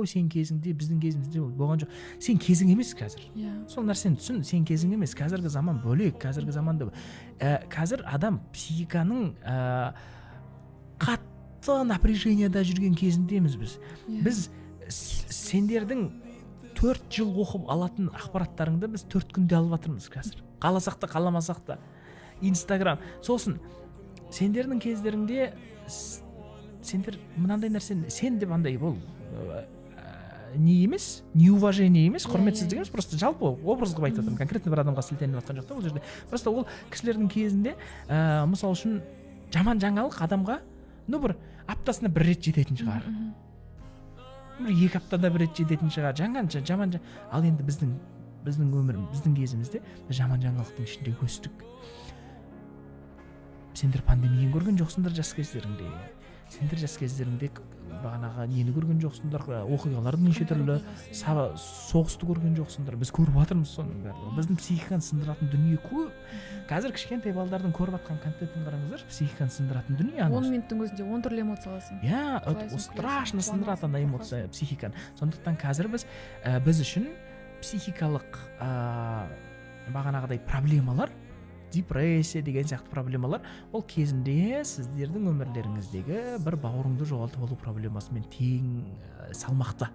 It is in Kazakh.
ой сен кезіңде біздің кезімізде болған жоқ. Сен кезің емес қазір. Сол нәрсені түсін, сен кезің емес. Қазіргі заман бөлек, қазіргі заманда қазір адам психиканың қатты напряженияда жүрген кезіндеміз біз. Біз сендердің 4 жыл оқып алатын ақпараттарыңды біз 4 күнде алып жатырмыз қазір. Қаласақ та қаламасақ та. Инстаграм. Сосын сендердің кездеріңде сендер мынандай нәрсені сен деп андай бұл не емес, неуважение емес, құрметсіздік емес, просто жалпы образ қылып айтып жатырмын. Конкретно бір адамға сілтеніп жатқан жоқ та ол жерде. Просто ол кісілердің кезінде мысалы үшін жаман жаңалық адамға бір аптасына бір рет жететін шығар. Бір 2 аптада бір рет жететін шығар. Жаман ал енді біздің өміріміз, біздің кезімізде жаман жаңалықтың ішінде өстік. Сендер пандемияны көрген жоқсыңдар жас кездеріңде. Сендер жас кездеріңде бағанағы нені көрген жоқсыңдар, оқиғаларды неше түрлі соғысты көрген жоқсыңдар. Біз көріп жатырмыз соның бәрін. Біздің психиканы сындыратын дүние көп. Қазір кішкентай балалардың көріп жатқан контентін қараңыздар, психиканы сындыратын дүние. 10 минуттың өзінде 10 түрлі эмоция аласың. Страшно сындырады ана эмоция психиканы. Сондықтан қазір біз үшін психикалық бағанағыдай проблемалар, депрессия деген сияқты проблемалар ол кезінде сіздердің өмірлеріңіздегі бір бауырыңды жоғалтып алу проблемасымен тең салмақты.